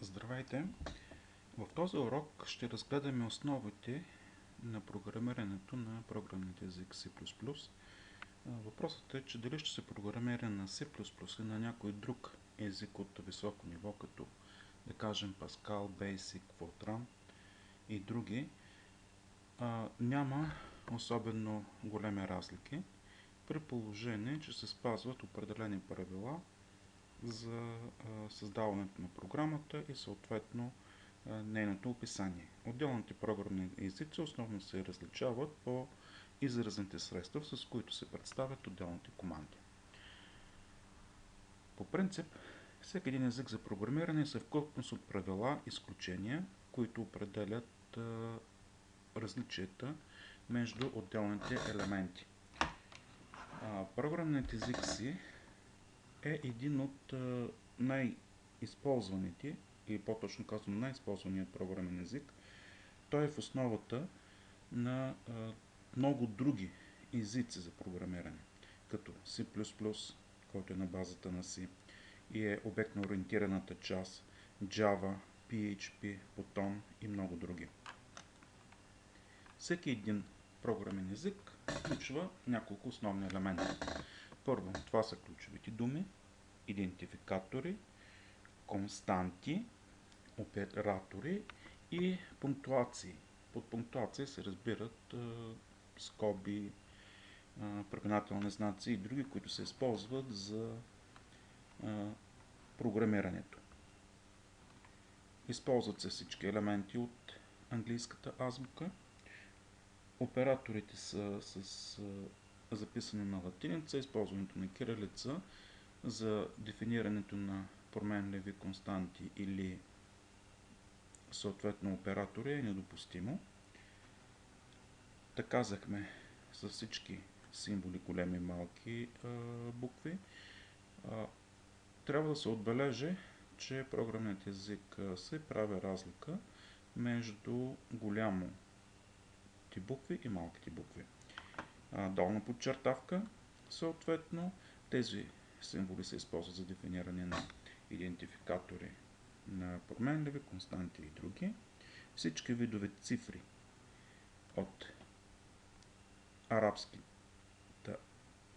Здравейте! В този урок ще разгледаме основите на програмирането на програмните език C++. Въпросът е, че дали ще се програмира на C++ или на някой друг език от високо ниво, като да кажем Pascal, Basic, Fortran и други, няма особено големи разлики, при положение, че се спазват определени правила за създаването на програмата и съответно нейното описание. Отделните програмни езици основно се различават по изразните средства, с които се представят отделните команди. По принцип, всеки един език за програмиране е съвкупност от правила и изключения, които определят различията между отделните елементи. Програмният език C е един от най-използваните, или по-точно казано най-използваният програмен език. Той е в основата на много други езици за програмиране, като C++, който е на базата на C и е обектно ориентираната част, Java, PHP, Python и много други. Всеки един програмен език включва няколко основни елемента. Първо, това са ключовите думи, идентификатори, константи, оператори и пунктуации. Под пунктуации се разбират скоби, препинателни знаци и други, които се използват за програмирането. Използват се всички елементи от английската азбука. Операторите са записани на латиница, използването на кирилица за дефинирането на променливи константи или съответно оператори е недопустимо. Така казахме с всички символи, големи и малки букви. Трябва да се отбележи, че програмният език се прави разлика между голямо букви и малките букви. Долна подчертавка, съответно, тези символи се използват за дефиниране на идентификатори на променливи, константи и други. Всички видове цифри от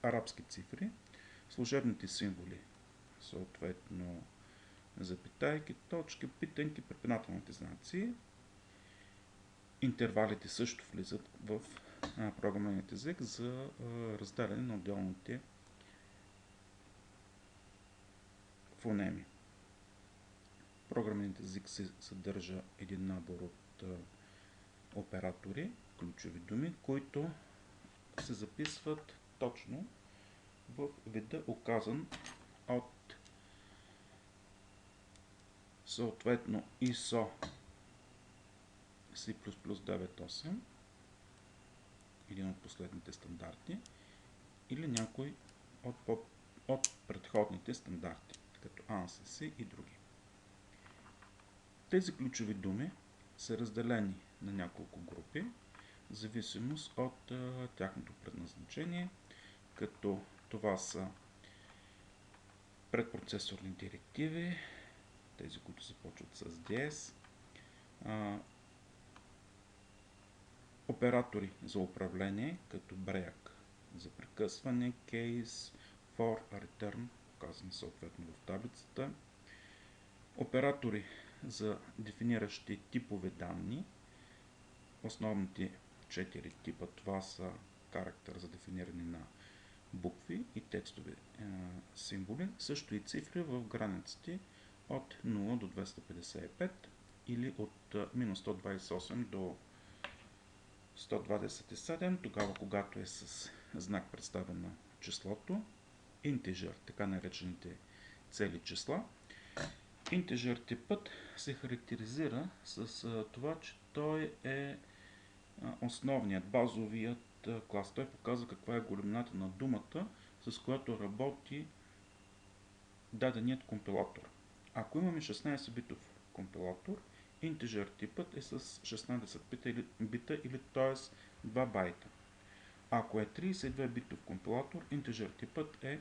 арабски цифри, служебните символи, съответно запитайки, точки, питанки, препинателните знаци. Интервалите също влизат в програмният език за разделяне на отделните фонеми. Програмният език се съдържа един набор от оператори, ключови думи, които се записват точно в вида указан от съответно ISO C++ 9.8, един от последните стандарти, или някой от предходните стандарти, като ANSYS и други. Тези ключови думи са разделени на няколко групи, в зависимост от тяхното предназначение, като това са предпроцесорни директиви, тези, които започват с DS, оператори за управление, като break за прекъсване, case, for, return, показани съответно в таблицата, оператори за дефиниращи типове данни. Основните 4 типа това са характер за дефиниране на букви и текстови символи, също и цифри в границите от 0 до 255 или от минус 128 до 127, тогава когато е с знак представено числото. Integer, така наречените цели числа. Integer типът се характеризира с това, че той е основният, базовият клас. Той показва каква е големината на думата, с която работи даденият компилатор. Ако имаме 16-битов компилатор, integer типът е с 16 бита или т.е. 2 байта. Ако е 32-битов компилатор, integer типът е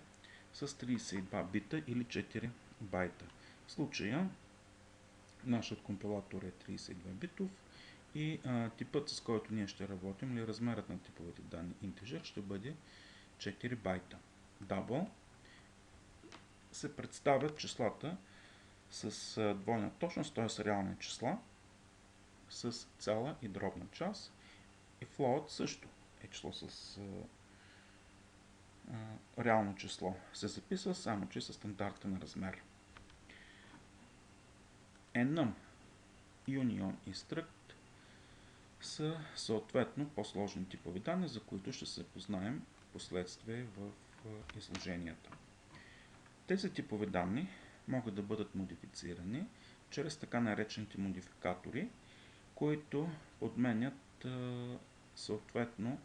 с 32 бита или 4 байта. В случая Нашият компилатор е 32 битов и типът, с който ние ще работим, или размерът на типовете данни integer, ще бъде 4 байта. Double се представят числата с двойна точност, т.е. реални числа, с цяла и дробна част. И float също е число с реално число. Се записва само, че със стандартен размер. Enum, Union и Struct са съответно по-сложни типови данни, за които ще се познаем последствие в изложенията. Тези типови данни могат да бъдат модифицирани чрез така наречените модификатори, които подменят съответно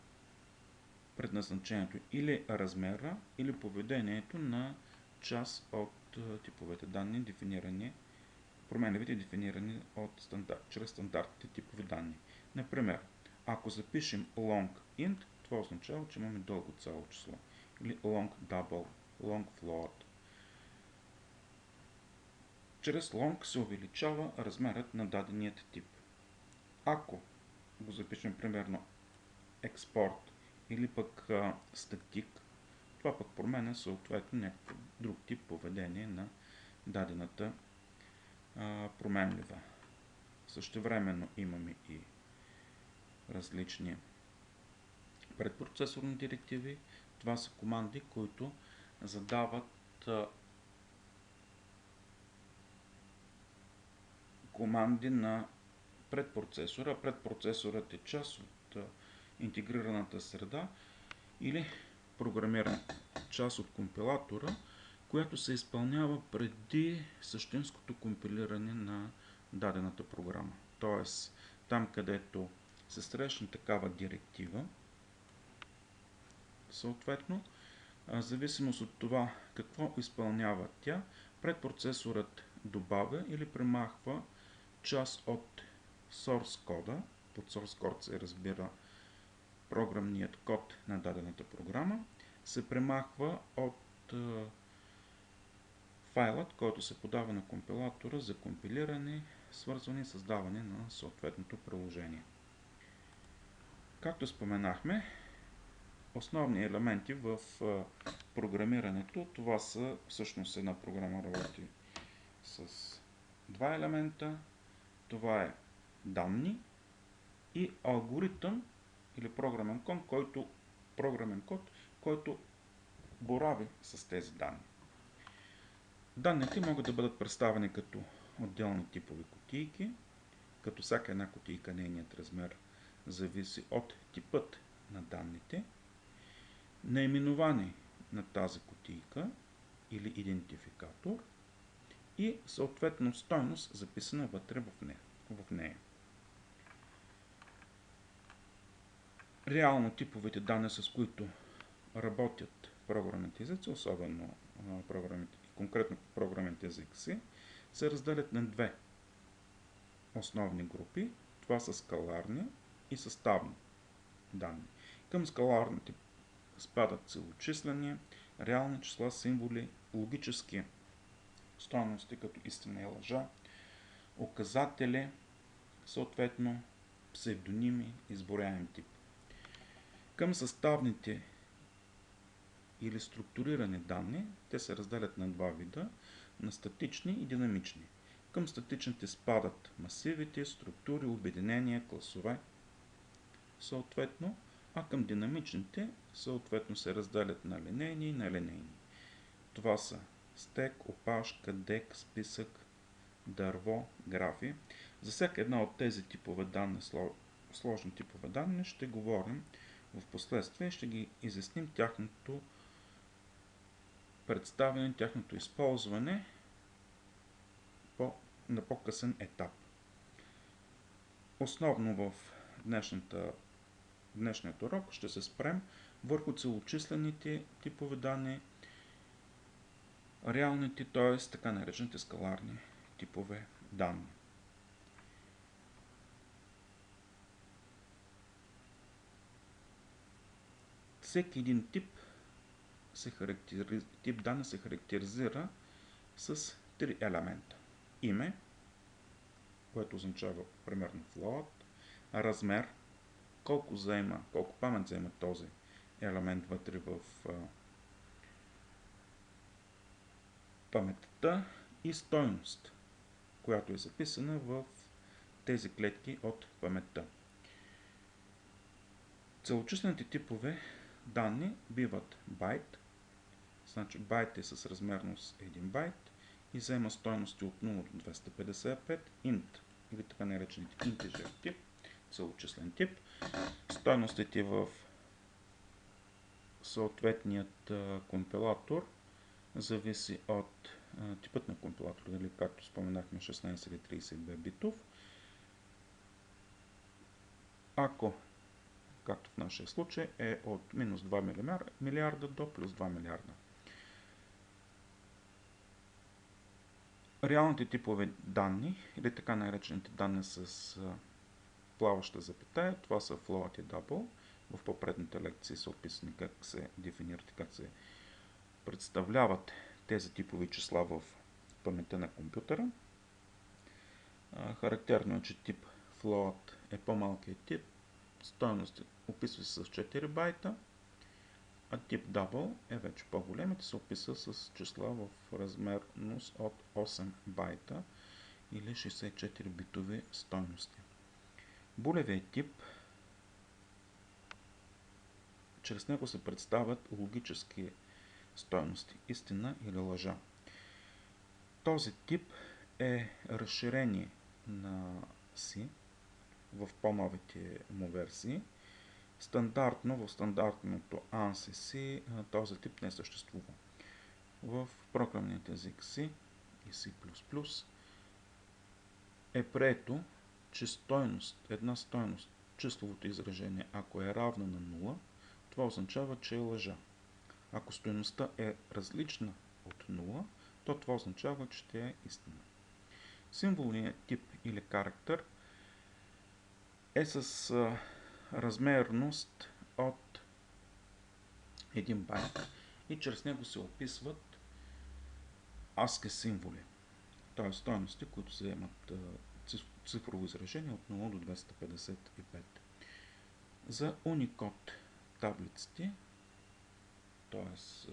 предназначението или размера, или поведението на част от типовете данни, променливите дефинирани чрез стандартните типови данни. Например, ако запишем long int, това означава, че имаме дълго цяло число. Или long double, long float. Чрез long се увеличава размерът на даденият тип. Ако го запишем примерно export или пък static, това пък променя съответно някакъв друг тип поведение на дадената променлива. Същевременно имаме и различни предпроцесорни директиви. Това са команди, които задават команди на предпроцесора. Предпроцесорът е част от интегрираната среда или програмирана част от компилатора, която се изпълнява преди същинското компилиране на дадената програма. Тоест, там където се срещне такава директива, съответно, в зависимост от това какво изпълнява тя, предпроцесорът добавя или премахва част от source кода. Под source код се разбира програмният код на дадената програма, се премахва от файлът, който се подава на компилатора за компилиране, свързване и създаване на съответното приложение. Както споменахме, основни елементи в програмирането, това са всъщност една програма работи с два елемента. Това е данни и алгоритъм или програмен код, който борави с тези данни. Данните могат да бъдат представени като отделни типови кутийки, като всяка една кутийка, нейният размер зависи от типът на данните, наименование на тази кутийка или идентификатор и съответно стойност записана вътре в нея. Реално типовите данни, с които работят програмните езици, особено конкретно програмните езици, се разделят на две основни групи. Това са скаларни и съставни данни. Към скаларните спадат целочислени, реални числа, символи, логически стойности като истина и лъжа, указатели, съответно псевдоними, изброяем тип. Към съставните или структурирани данни, те се разделят на два вида, на статични и динамични. Към статичните спадат масивите, структури, обединения, класове, съответно, а към динамичните съответно се разделят на линейни и нелинейни. Това са стек, опашка, дек, списък, дърво, графи. За всяка една от тези типове данни, сложни типове данни, ще говорим в последствие, ще ги изясним тяхното представяне, тяхното използване на по-късен етап. Основно в днешният урок ще се спрем върху целочислените типове данни, реалните, т.е. така наречените скаларни типове данни. Всеки един тип данни се характеризира с три елемента. Име, което означава примерно float, размер, колко памет заема този елемент вътре в паметта и стойност, която е записана в тези клетки от паметта. Целочислените типове данни биват байт, значи байт е с размерност 1 байт и заема стойности от 0 до 255, int или така наречените integer тип, целочислен тип. Стойностите в съответният компилатор зависи от типът на компилатора, или както споменахме 16 или 32 битов. Ако, както в нашия случай, е от минус 2 милиарда до плюс 2 милиарда. Реалните типове данни, или така наречените данни с плаваща запетая, това са float и double. В по-предните лекции са описани как се дефинират и как се представляват тези типови числа в паметта на компютъра. Характерно е, че тип float е по-малкият тип, стойност описва се с 4 байта, а тип double е вече по-голем и се описва с числа в размерност от 8 байта или 64 битови стойности. Булевият тип, чрез него се представят логически стойности, истина или лъжа. Този тип е разширение на C в по-новите му версии. В стандартното ANSI C този тип не съществува. В програмният език C и C++ е прието, че една стойност, числовото изражение, ако е равна на 0, това означава, че е лъжа. Ако стойността е различна от 0, то това означава, че тя е истина. Символният тип или характер е с размерност от 1 байт и чрез него се описват ASCII символи, т.е. стойности, които заемат цифрово изражение от 0 до 255. За Unicode таблиците, т.е.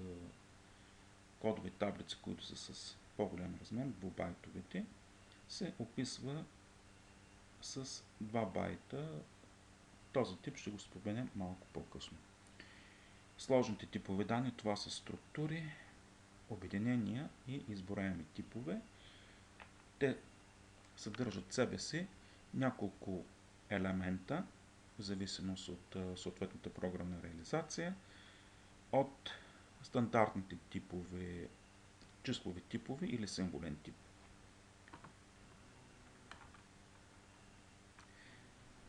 кодови таблици, които са с по-голям размер, двубайтовите, се описва с 2 байта. Този тип ще го споменем малко по-късно. Сложните типове данни, това са структури, обединения и изброяеми типове. Те съдържат в себе си няколко елемента, в зависимост от съответната програмна реализация, от стандартните типове, числови типове или символен тип.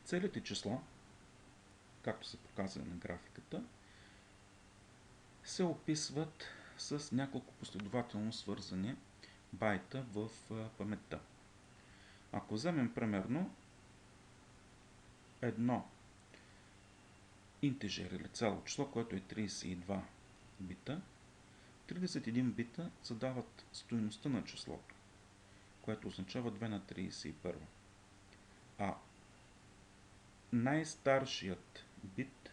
Целите числа, както са показани на графиката, се описват с няколко последователно свързани байта в паметта. Ако вземем примерно едно интежер или цяло число, което е 32 бита, 31 бита задават стойността на числото, което означава 2 на 31. А най-старшият бит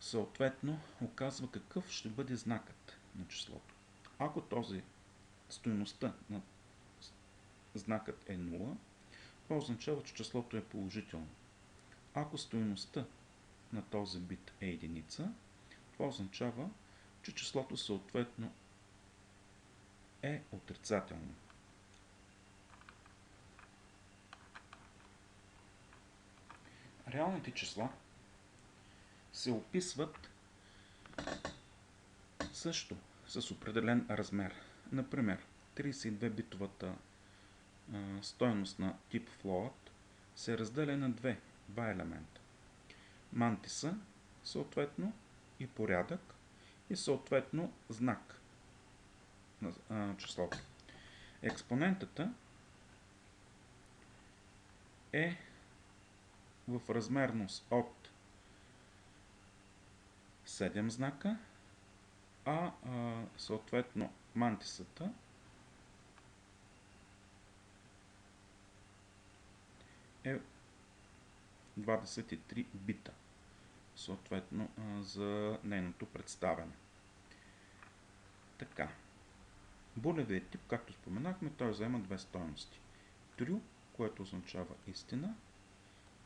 съответно оказва какъв ще бъде знакът на числото. Ако стойността на знакът е 0, това означава, че числото е положително. Ако стойността на този бит е единица, това означава, че числото съответно е отрицателно. Реалните числа се описват също с определен размер. Например, 32-битовата стойност на тип float се разделя на два елемента. Мантиса, съответно, и порядък, и съответно знак на числото. Експонентата е в размерност от 7 знака, а съответно мантисата е 23 бита, съответно за нейното представяне. Така. Булевият тип, както споменахме, той заема две стойности. True, което означава истина,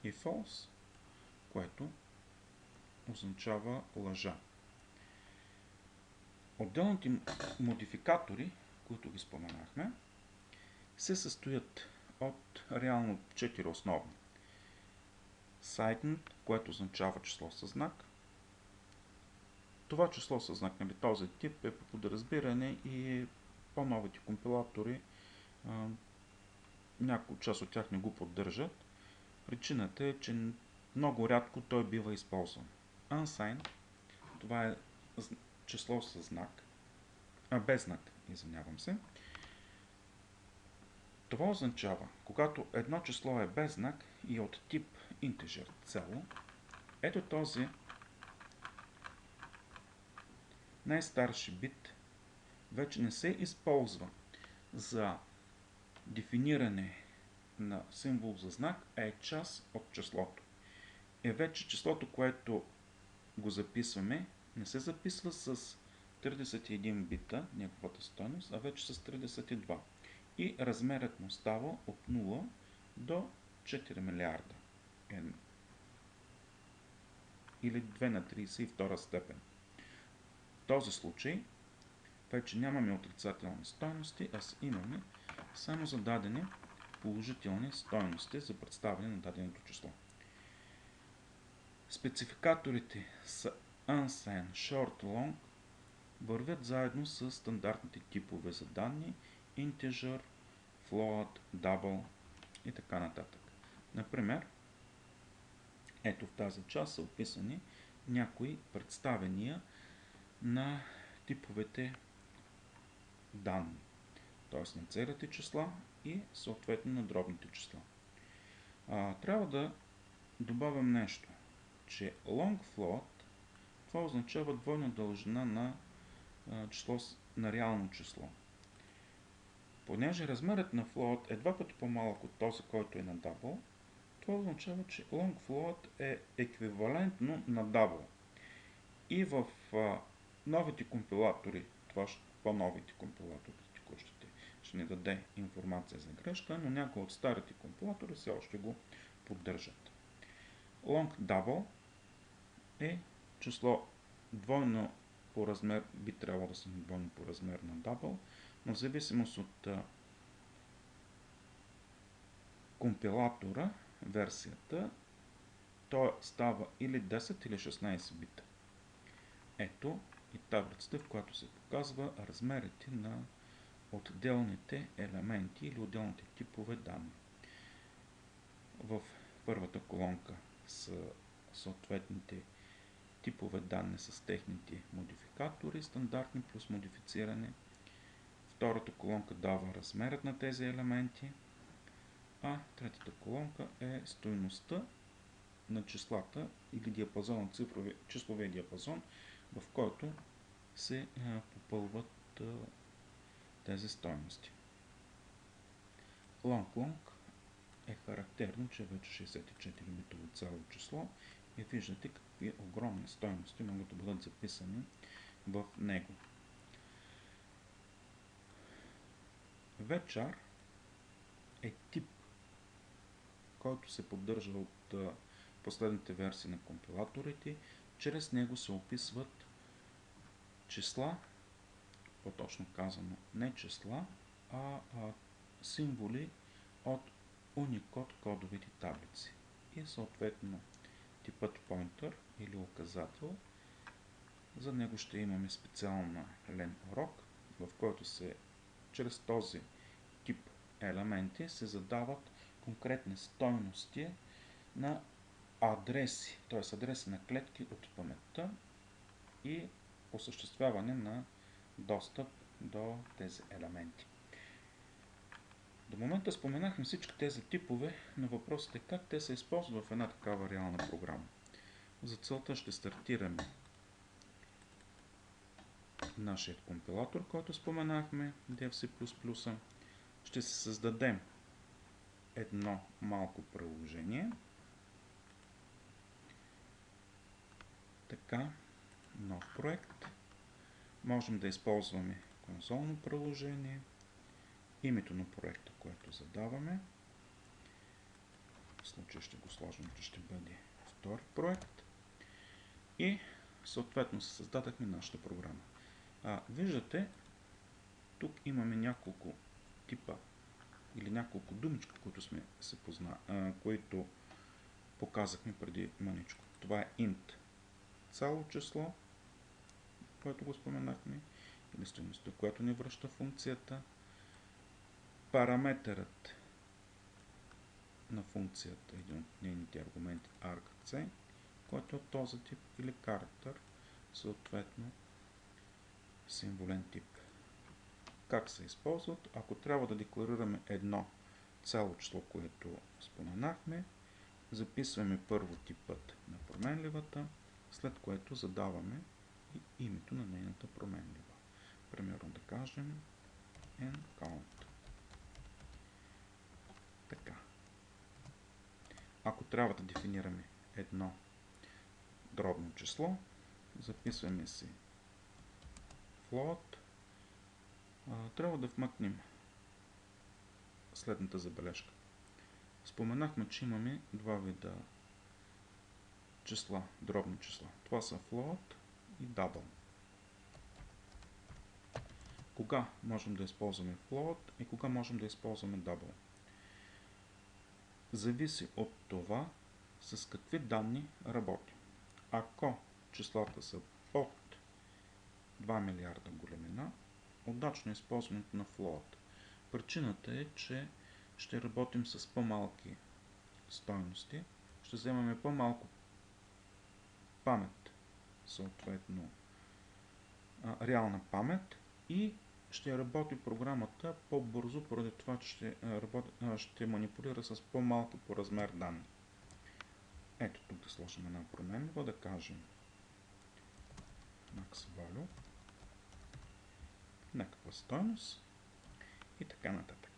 и false, което означава лъжа. Отделните модификатори, които ги споменахме, се състоят от реално 4 основни. Signed, което означава число със знак. Това число със знак, нали, този тип е по подразбиране и по-новите компилатори, някои част от тях не го поддържат. Причината е, че много рядко той бива използван. Unsigned, това е число със знак, без знак, извинявам се. Това означава, когато едно число е без знак и от тип integer, цяло, ето този най-старши бит вече не се използва за дефиниране на символ за знак, а е част от числото. Вече числото, което го записваме, не се записва с 31 бита, неговата стойност, а вече с 32. И размерът му става от 0 до 4 милиарда. Или 2 на 32 степен. В този случай вече нямаме отрицателни стойности, а имаме само зададени положителни стойности за представяне на даденото число. Спецификаторите са unsigned, short, long вървят заедно с стандартните типове за данни integer, float, double и така нататък. Например, ето в тази част са описани някои представения на типовете данни, т.е. на целите числа и съответно на дробните числа. Трябва да добавям нещо, че long float, това означава двойна дължина на число, на реално число. Понеже размерът на float е два пъти по-малък от този, който е на double, това означава, че long float е еквивалентно на double. И в новите компилатори, по-новите компилатори, текущите, ще ни даде информация за грешка, но някои от старите компилатори все още го поддържат. Long double е число двойно по размер, би трябвало да са двойно по размер на double, но в зависимост от компилатора, версията, то става или 10 или 16 бита. Ето и таблицата, в която се показва размерите на отделните елементи или отделните типове данни. В първата колонка са съответните типове данни с техните модификатори, стандартни плюс модифициране. Втората колонка дава размерът на тези елементи, а третата колонка е стойността на числата или диапазон, числовия диапазон, в който се попълват тези стойности. Long е характерно, че вече 64-битово цяло число и виждате какви огромни стойности могат да бъдат записани в него. VCHAR е тип, който се поддържа от последните версии на компилаторите. Чрез него се описват числа, по-точно казано не числа, а символи от Unicode кодовите таблици. И съответно типът pointer или указател. За него ще имаме специален урок, в който чрез този тип елементи се задават конкретни стойности на адреси, т.е. адреси на клетки от паметта и осъществяване на достъп до тези елементи. До момента споменахме всички тези типове, но въпросът е как те се използват в една такава реална програма. За целта ще стартираме нашият компилатор, който споменахме, DevC++. Ще се създадем едно малко приложение. Така, нов проект. Можем да използваме консолно приложение, името на проекта, което задаваме. В случая ще го сложим, че ще бъде втори проект. И съответно създадахме нашата програма. Виждате, тук имаме няколко типа или няколко думички, които показахме преди маничко. Това е int, цяло число, което го споменахме, или стойността, която ни връща функцията. Параметърът на функцията, един от нейните аргументи argc, който е от този тип, или character, съответно символен тип. Как се използват? Ако трябва да декларираме едно цяло число, което споменахме, записваме първо типът на променливата, след което задаваме и името на нейната променлива. Примерно да кажем count. Така. Ако трябва да дефинираме едно дробно число, записваме си float. Трябва да вмъкнем следната забележка. Споменахме, че имаме два вида числа, дробни числа. Това са float и double. Кога можем да използваме float и кога можем да използваме double? Зависи от това с какви данни работим. Ако числата са под 2 милиарда големина, удачно използването на float. Причината е, че ще работим с по-малки стойности, ще вземаме по-малко памет, съответно реална памет, и ще работи програмата по-бързо, поради това, че ще манипулира с по-малки по размер данни. Ето тук да сложим една променлива, да кажем max value, някаква стойност и така нататък.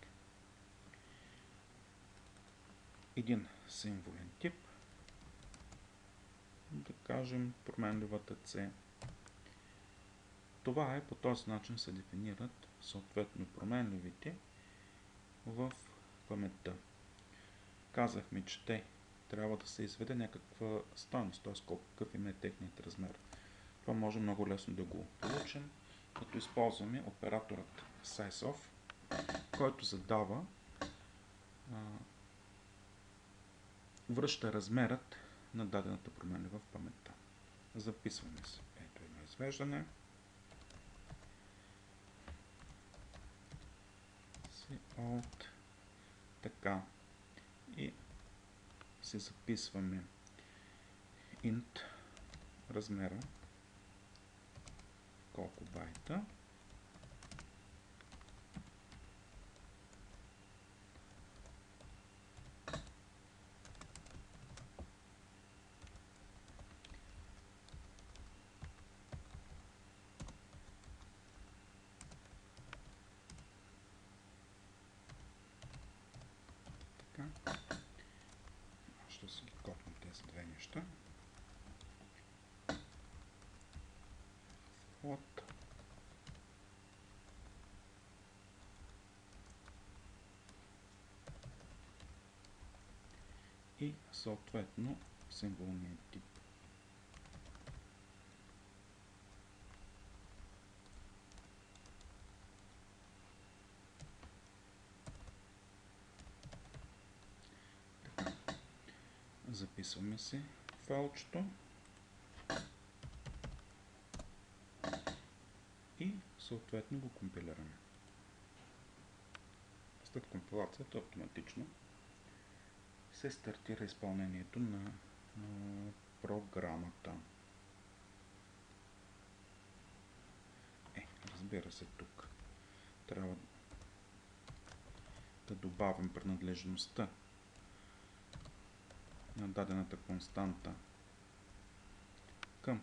Един символен тип, да кажем променливата C. Това е, по този начин се дефинират съответно променливите в паметта. Казахме, че те трябва да се изведе някаква стойност, т.е. какъв им е техният размер. Това може много лесно да го получим, като използваме операторът sizeOf, който задава, връща размерът на дадената променлива в паметта. Записваме се. Ето едно извеждане. Alt. Така. И се записваме int размера, колко байта, така. Ще си ги копнем тези две неща. От и съответно символният тип. Записваме си файлчето и съответно го компилираме. След компилацията автоматично се стартира изпълнението на програмата. Разбира се, тук трябва да добавим принадлежността на дадената константа към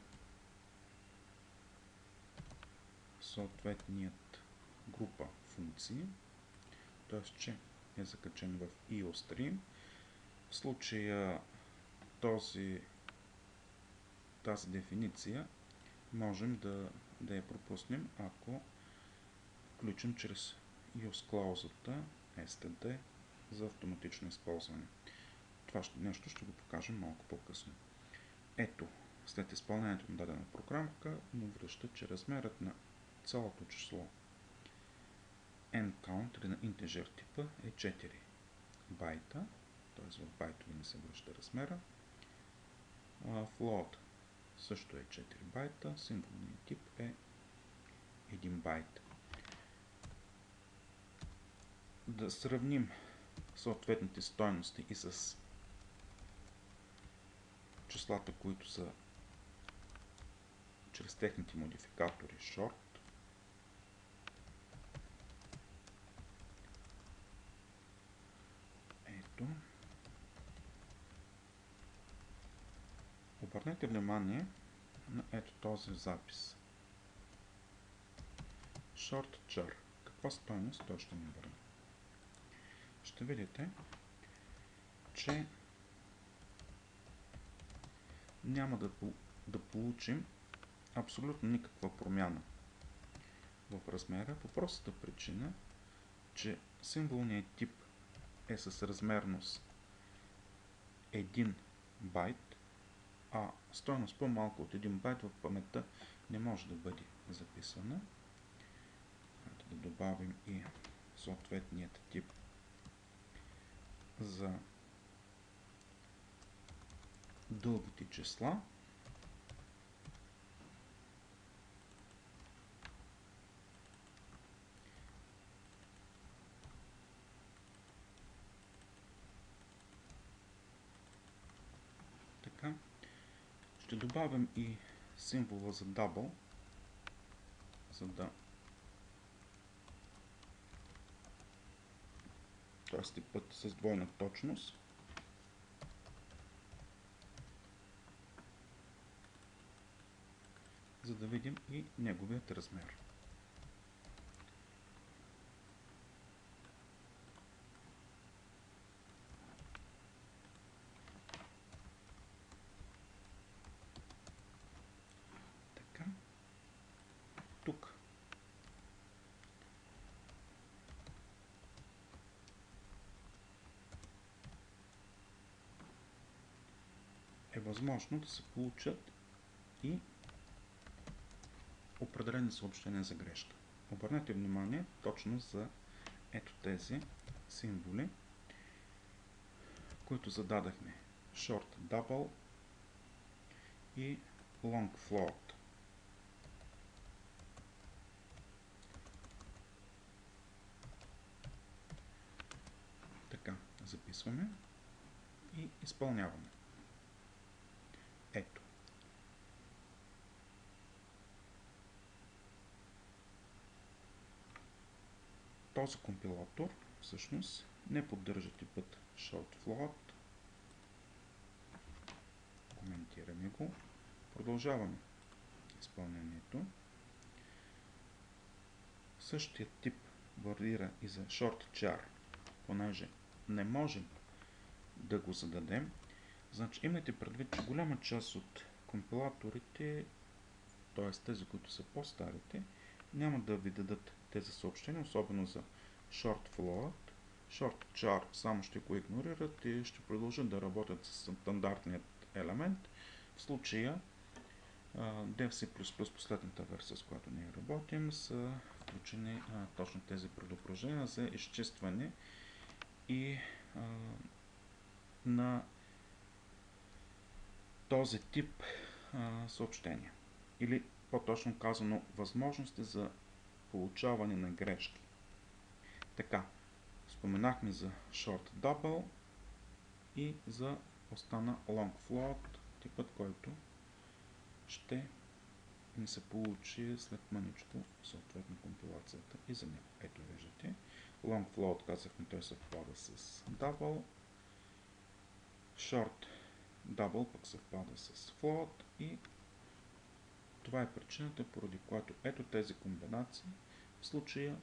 съответният група функции, т.е. че е закачен в IOStream. В случая тази дефиниция можем да я пропуснем, ако включим чрез use клаузата std за автоматично използване. Това нещо ще го покажем малко по-късно. Ето, след изпълнението на дадена програмка му връща, че размерът на цялото число ncount или на integer типа е 4 байта, т.е. в байтови не се връща размера. Float също е 4 байта, символният тип е 1 байт. Да сравним съответните стойности и с числата, които са чрез техните модификатори short. Ето. Обърнете внимание на ето този запис. Short char. Каква стойност той ще ни върне? Ще видите, че няма да получим абсолютно никаква промяна в размера, по простата причина, че символният тип е с размерност 1 байт, а стойност по-малко от 1 байт в паметта не може да бъде записана. Да добавим и съответният тип за дългите числа. Така. Ще добавим и символа за double, за да т.е. типът с двойна точност. За да видим и неговият размер. Така. Тук е възможно да се получат и определени съобщения за грешка. Обърнете внимание точно за ето тези символи, които зададахме. Short double и long float. Така, записваме и изпълняваме. Ето. Този компилатор всъщност не поддържа типът short float. Коментираме го. Продължаваме изпълнението. Същият тип варира и за short char, понеже не можем да го зададем. Значи имайте предвид, че голяма част от компилаторите, т.е. тези, които са по-старите, няма да ви дадат тези съобщения, особено за short float. Short char само ще го игнорират и ще продължат да работят с стандартният елемент. В случая DevC++, последната версия, с която ние работим, са включени точно тези предупреждения за изчистване и на този тип съобщения. Или по-точно казано, възможности за получаване на грешки. Така, споменахме за short double и за остана long float, типът, който ще ни се получи след мъничко съответно компилацията и за него. Ето виждате, long float казахме, той съвпада с double, short double пък съвпада с float и това е причината, поради която ето тези комбинации в случая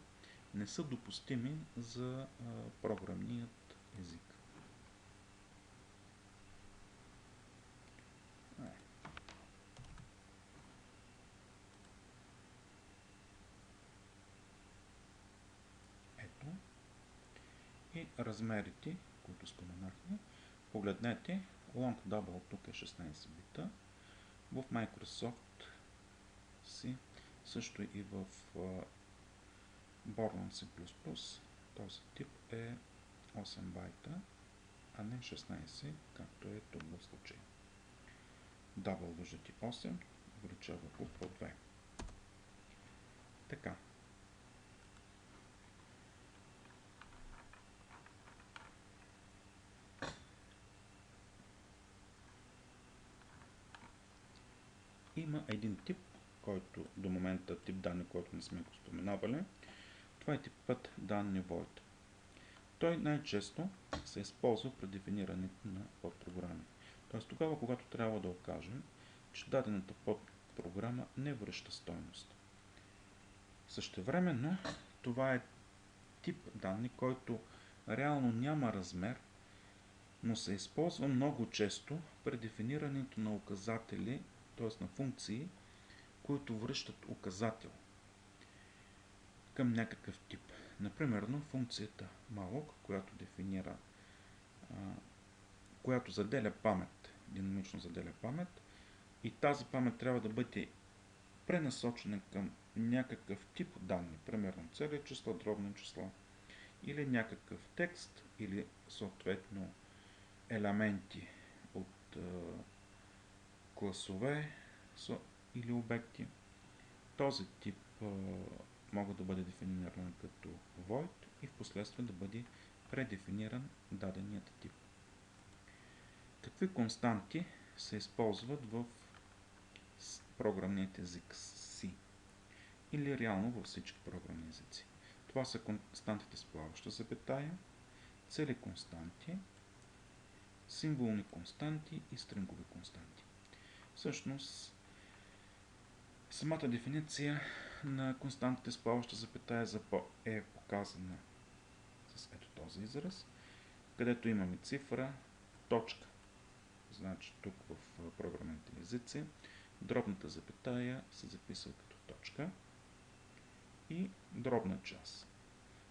не са допустими за програмният език. Ето. И размерите, които споменахме. Погледнете, long double тук е 16 бита. В Microsoft си, също и в Borland C++, този тип е 8 байта, а не 16, както е тук в случая. Double виждате 8, увеличава по 2. Така. Има един тип, който до момента тип данни, който не сме го споменавали. Това е типът данни void. Той най-често се използва при дефинирането на подпрограми. Т.е. тогава, когато трябва да окажем, че дадената подпрограма не връща стойност. Същевременно, това е тип данни, който реално няма размер, но се използва много често при дефинирането на указатели, т.е. на функции, които връщат указател към някакъв тип. Например, функцията malloc, която дефинира, която заделя памет, динамично заделя памет, и тази памет трябва да бъде пренасочена към някакъв тип данни, примерно цели числа, дробни числа, или някакъв текст, или съответно елементи от класове или обекти. Този тип могат да бъде дефиниран като void и в последствие да бъде предефиниран даденият тип. Какви константи се използват в програмният език C или реално във всички програмни езици? Това са константите с плаваща запетая, цели константи, символни константи и стрингови константи. Всъщност, самата дефиниция на константите с плаваща запетая е показана с ето този израз, където имаме цифра, точка. Значи тук в програмните езици дробната запетая се записва като точка и дробна част.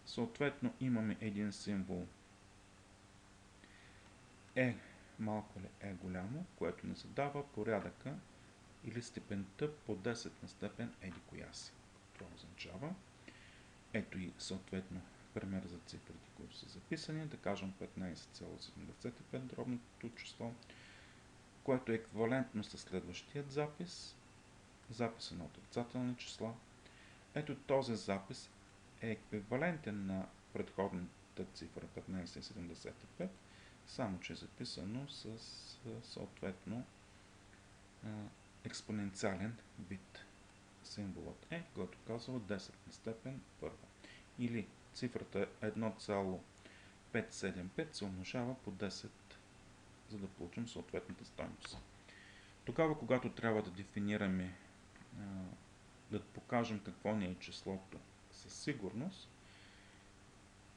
Съответно имаме един символ е малко или е голямо, което ни задава порядъка или степента по 10 на степен еди коя си. Това означава, ето и съответно пример за цифрите, които са записани, да кажем 15,75 дробното число, което е еквивалентно със следващият запис, записа на отрицателни числа. Ето този запис е еквивалентен на предходната цифра 15,75, само че е записано с съответно експоненциален вид. Символът е, който казва 10 на степен първа. Или цифрата 1,575 се умножава по 10, за да получим съответната стойност. Тогава, когато трябва да дефинираме, да покажем какво ни е числото със сигурност,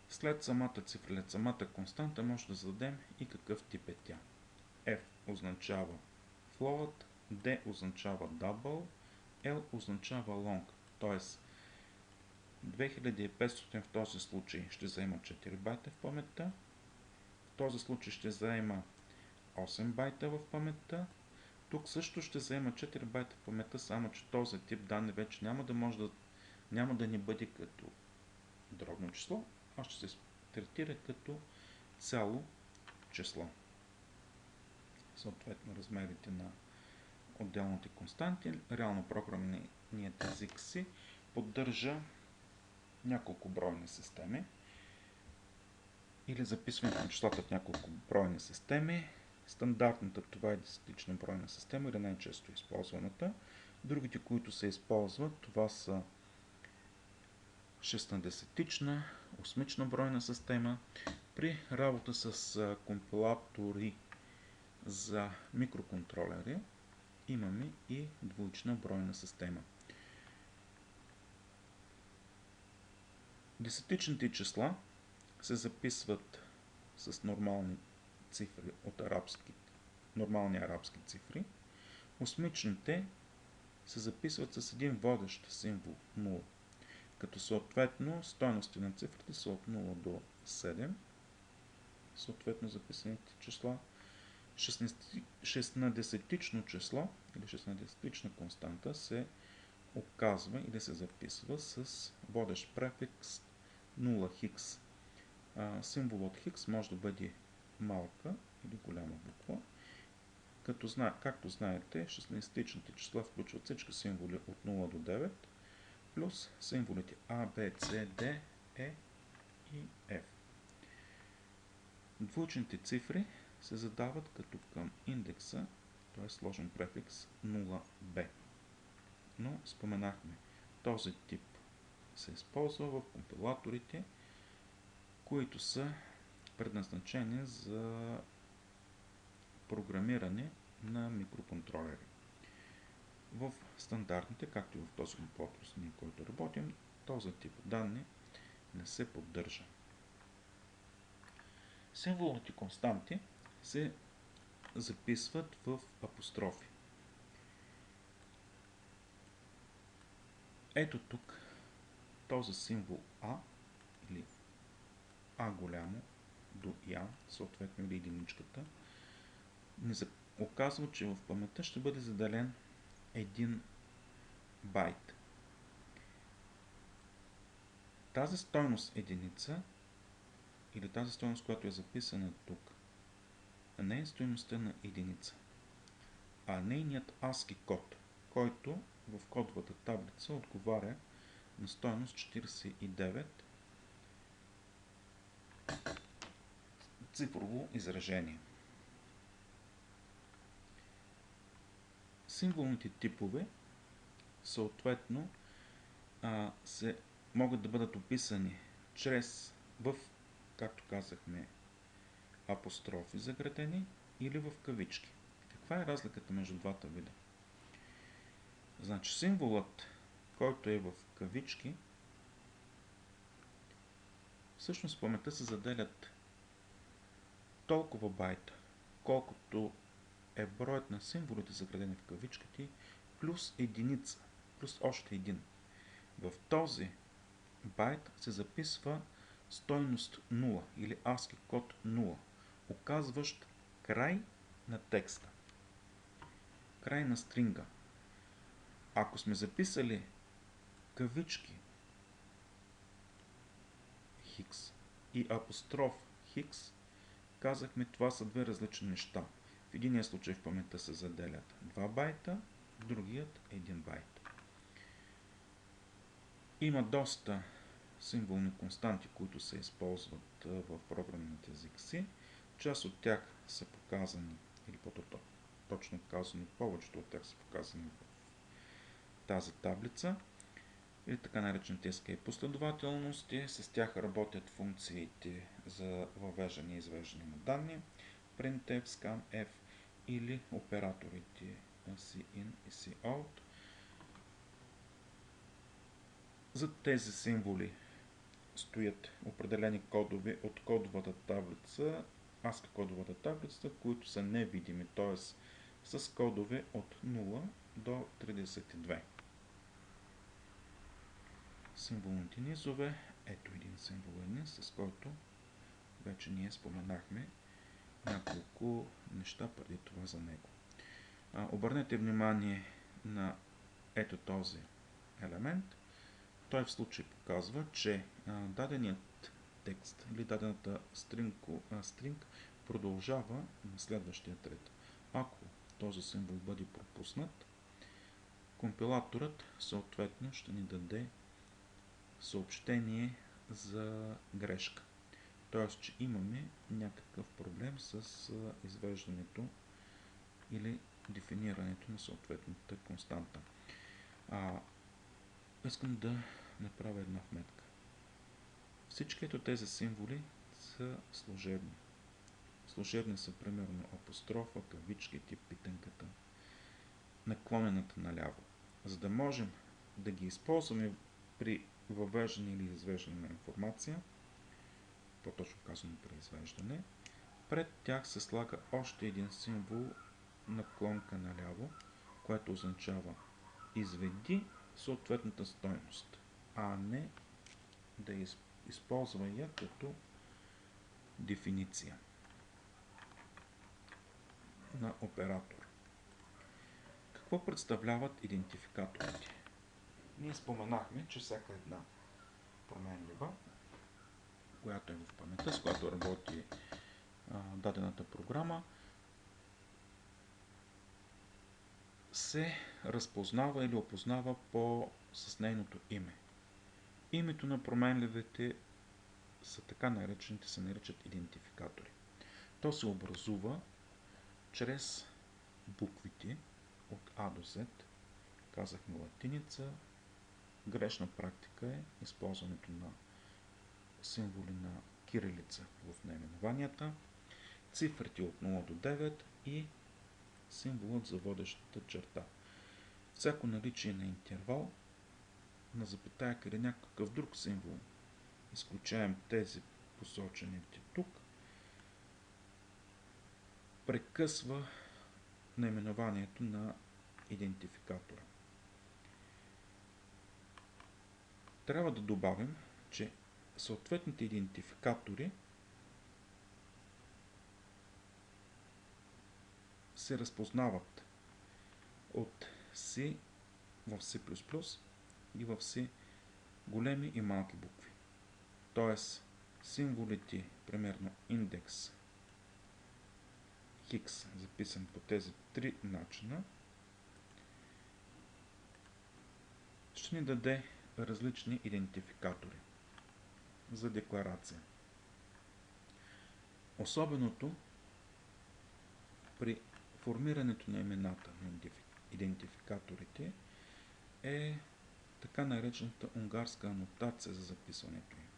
след самата цифра, след самата константа, може да зададем и какъв тип е тя. F означава float, D означава double, L означава long, т.е. 2500 в този случай ще заема 4 байта в паметта, в този случай ще заема 8 байта в паметта, тук също ще заема 4 байта в паметта, само че този тип данни вече няма да ни бъде като дробно число, а ще се третира като цяло число. Съответно размерите на отделните константи, реално програмният език си поддържа няколко бройни системи или записването на числата в няколко бройни системи. Стандартната това е 10-ична бройна система или най-често използваната. Другите, които се използват, това са 16-ична, 8-ична бройна система. При работа с компилатори за микроконтролери имаме и двоична бройна система. Десетичните числа се записват с нормални цифри от нормални арабски цифри. Осмичните се записват с един водещ символ 0, като съответно стойности на цифрите са от 0 до 7, съответно записаните числа. 16-десетично число или 16-десетична константа се оказва или се записва с водещ префикс 0 хикс. Символът хикс може да бъде малка или голяма буква. Както знаете, 16-десетичните числа включват всички символи от 0 до 9, плюс символите А, Б, С, Д, Е и Ф. Двоичните цифри се задават като към индекса, т.е. сложен префикс 0b. Но споменахме, този тип се използва в компилаторите, които са предназначени за програмиране на микроконтролери. В стандартните, както и в този компилатор, с който работим, този тип данни не се поддържа. Символните константи се записват в апострофи. Ето тук този символ А или А голямо до Я, съответно или единичката, ни оказва, че в паметта ще бъде заделен 1 байт. Тази стойност единица или тази стойност, която е записана тук, не е стойността на единица, а нейният ASCII код, който в кодовата таблица отговаря на стойност 49 цифрово изражение. Символните типове съответно могат да бъдат описани както казахме, апострофи заградени или в кавички. Каква е разликата между двата вида? Значи символът, който е в кавички, всъщност в паметта се заделят толкова байта, колкото е броят на символите заградени в кавичките, плюс единица, плюс още един. В този байт се записва стойност 0 или ASCII код 0, указващ край на текста, край на стринга. Ако сме записали кавички хикс и апостроф хикс, казахме, това са две различни неща. В единия случай в паметта се заделят 2 байта, в другият 1 байт. Има доста символни константи, които се използват в програмните език C. Част от тях са показани, или по-точно казано, повечето от тях са показани в тази таблица, или така наречените escape последователности. С тях работят функциите за въвеждане и извеждане на данни, printf, scanf или операторите cin и cout. За тези символи стоят определени кодове от кодовата таблица, ASCII кодовата таблица, които са невидими, т.е. с кодове от 0 до 32. Символните низове, ето един символен низ, с който вече ние споменахме няколко неща преди това за него. Обърнете внимание на ето този елемент. Той в случай показва, че даденият текст или дадената стринг продължава на следващия ред. Ако този символ бъде пропуснат, компилаторът съответно ще ни даде съобщение за грешка. Т.е. че имаме някакъв проблем с извеждането или дефинирането на съответната константа. Искам да направя една вметка. Всички тези символи са служебни. Служебни са примерно апострофа, кавичките, питанката, наклонената наляво. За да можем да ги използваме при въвеждане или извеждане на информация, по-точно казано произвеждане. Пред тях се слага още един символ наклонка наляво, което означава изведи съответната стойност, а не да използва я като дефиниция на оператор. Какво представляват идентификаторите? Ние споменахме, че всяка една променлива, която е в паметта, с която работи дадената програма, се разпознава или опознава с нейното име. Името на променливите се наричат идентификатори. То се образува чрез буквите от А до Z. Казахме латиница. Грешна практика е използването на символи на кирилица в наименованията, цифрите от 0 до 9 и символът за водещата черта. Всяко наличие на интервал, на запетая или някакъв друг символ, изключаем тези посочените тук, прекъсва наименованието на идентификатора. Трябва да добавим, че съответните идентификатори се разпознават от C в C++ и в C големи и малки букви. Тоест, символите, примерно индекс X, записан по тези три начина, ще ни даде различни идентификатори за декларация. Особеното при формирането на имената на идентификаторите е така наречената унгарска анотация за записването им.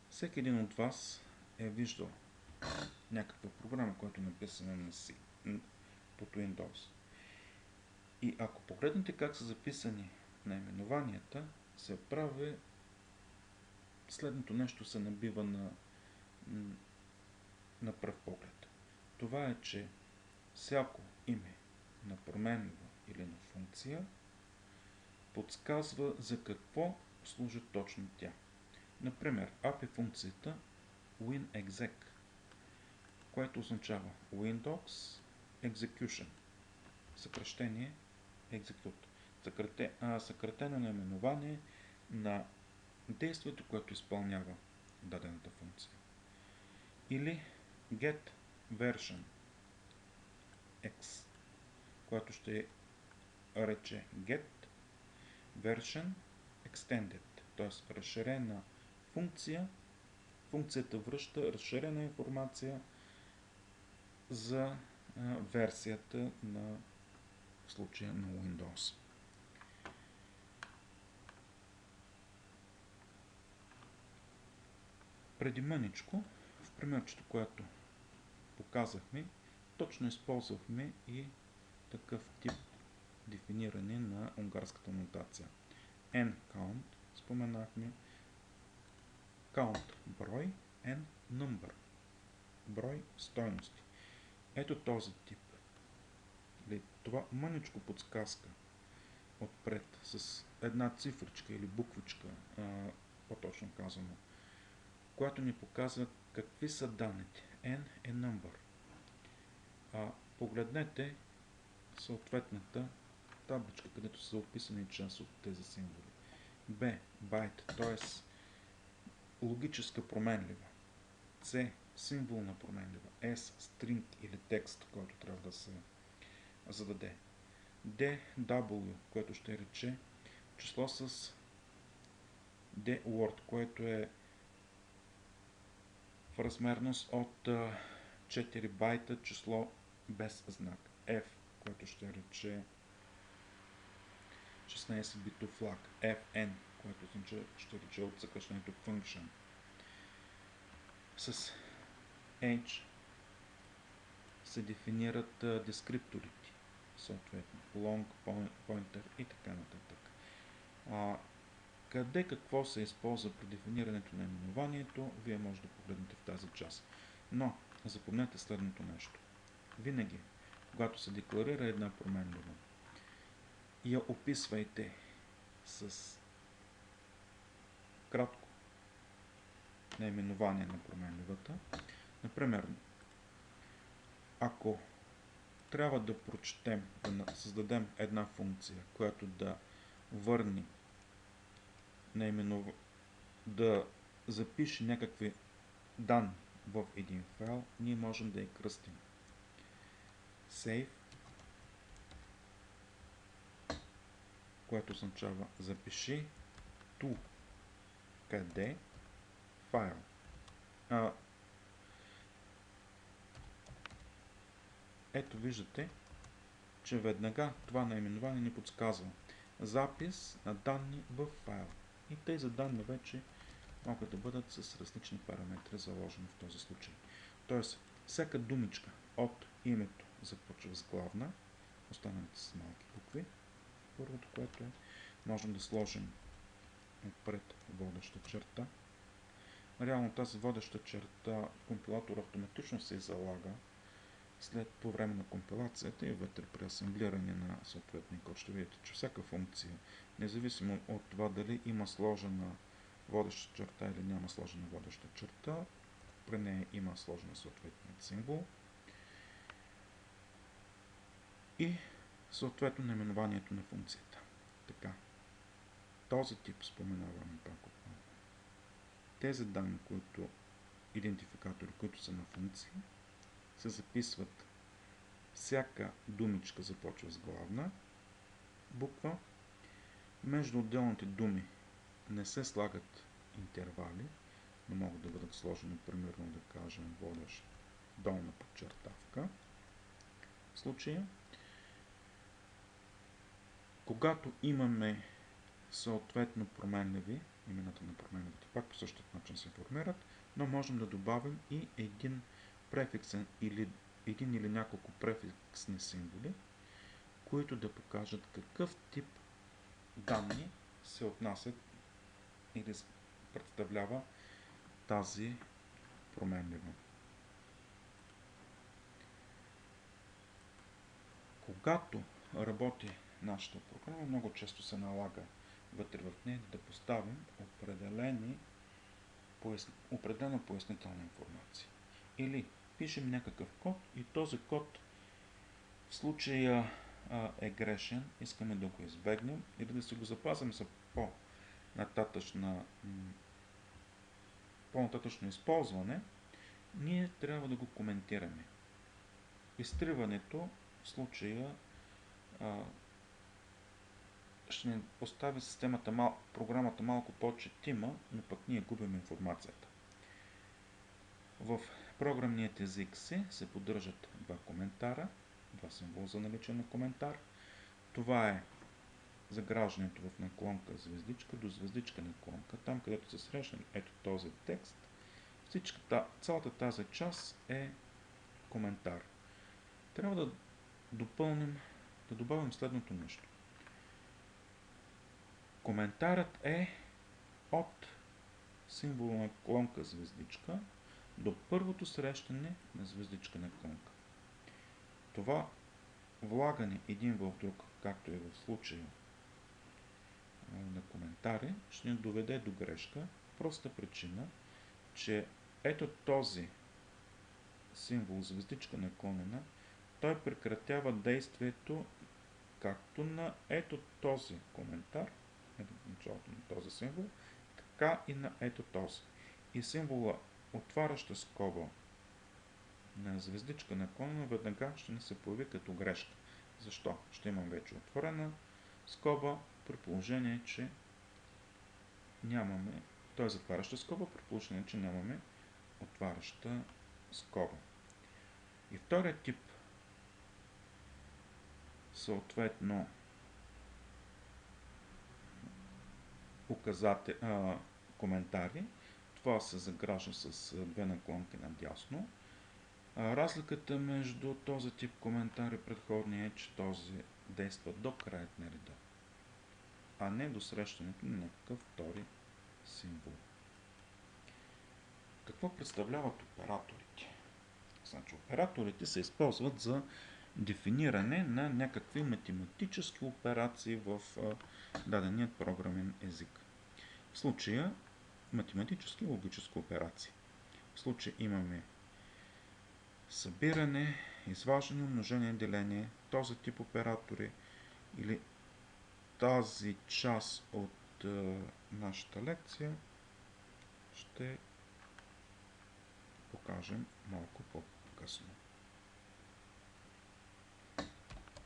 Всеки един от вас е виждал някаква програма, която е написана на C под Windows. И ако погледнете как са записани наименованията, се прави следното нещо, се набива на пръв поглед. Това е, че всяко име на променлива или на функция подсказва за какво служи точно тя. Например, API функцията WinExec, което означава Windows Execution, съкръщение Execute, съкратено наименование на действието, което изпълнява дадената функция. Или Get Version X, което ще рече Get Version Extended, т.е. разширена функция. Функцията връща разширена информация за версията на в случая на Windows. Преди мъничко, в примерчето, което показахме, точно използвахме и такъв тип дефиниране на унгарската нотация. N-count споменахме, count брой, N number брой стойности. Ето този тип. Това мъничко подсказка отпред с една цифричка или буквичка, по-точно казано, която ни показва какви са данните. N е number. Погледнете съответната табличка, където са описани част от тези символи. B байт, т.е. логическа променлива. C символна променлива. S стринг или текст, който трябва да се зададе. D W, което ще рече число с D word, което е в размерност от 4 байта число без знак. F, което ще рече 16 битов флаг. Fn, което ще рече от съкръщението function. С H се дефинират къде какво се използва при дефинирането на именованието, вие може да погледнете в тази част. Но запомнете следното нещо. Винаги, когато се декларира една променлива, я описвайте с кратко наименование на променливата. Например, ако трябва да прочетем, да създадем една функция, която да върне да запише някакви данни в един файл, ние можем да я кръстим save, което означава запиши to къде файл. Ето виждате, че веднага това наименование ни подсказва запис на данни в файл. И тези данни вече могат да бъдат с различни параметри заложени в този случай. Тоест, всяка думичка от името започва с главна, останалите с малки букви. Първото, което можем да сложим отпред водеща черта. Реално тази водеща черта компилатор автоматично се залага по време на компилацията и вътре при асемблиране на съответния код. Ще видите, че всяка функция, независимо от това дали има сложена водеща черта или няма сложена водеща черта, при нея има сложен съответният символ и съответно наименованието на функцията. Така, този тип споменаваме пак отново. Тези данни, идентификатори, които са на функции, се записват. Всяка думичка започва с главна буква. Между отделните думи не се слагат интервали, но могат да бъдат сложени, примерно да кажем водещ долна подчертавка. В случая, когато имаме съответно променливи, имената на променливите пак по същия начин се формират, но можем да добавим и един префиксен един или няколко префиксни символи, които да покажат какъв тип данни се отнасят или представлява тази променлива. Когато работи нашата програма, много често се налага вътре в нея да поставим определена пояснителна информация. Или пишем някакъв код и този код в случая е грешен, искаме да го избегнем или да си го запазим за по-нататъчно използване, ние трябва да го коментираме. Изтриването в случая ще ни постави програмата малко по-четима, но пък ние губим информацията. В програмният език се поддържат два коментара, два символа за наличие на коментар. Това е заграждането в наклонка звездичка до звездичка наклонка, там където се срещне ето този текст. Цялата тази част е коментар. Трябва да добавим следното нещо. Коментарът е от символа наклонка звездичка до първото срещане на звездичка наклонка. Това влагане един в друг, както е в случая на коментари, ще ни доведе до грешка. Проста причина, че ето този символ звездичка наклонена, той прекратява действието както на ето този коментар, ето началото на този символ, така и на ето този. И символа отваряща скоба на звездичка наклонена веднага ще ни се появи като грешка. Защо? Ще имам вече отворена скоба, при положение, че нямаме, т.е. затваряща скоба, при положение, че нямаме отваряща скоба. И вторият тип, съответно, коментари, това се загражда с две наклонки надясно. Разликата между този тип коментар и предходния е, че този действа до краят на реда. а не до срещането на някакъв втори символ. Какво представляват операторите? Значи, операторите се използват за дефиниране на някакви математически операции в даденият програмен език. В случая математически и логически операции. В случая имаме събиране, изваждане, умножение, деление, този тип оператори или тази част от нашата лекция ще покажем малко по-късно.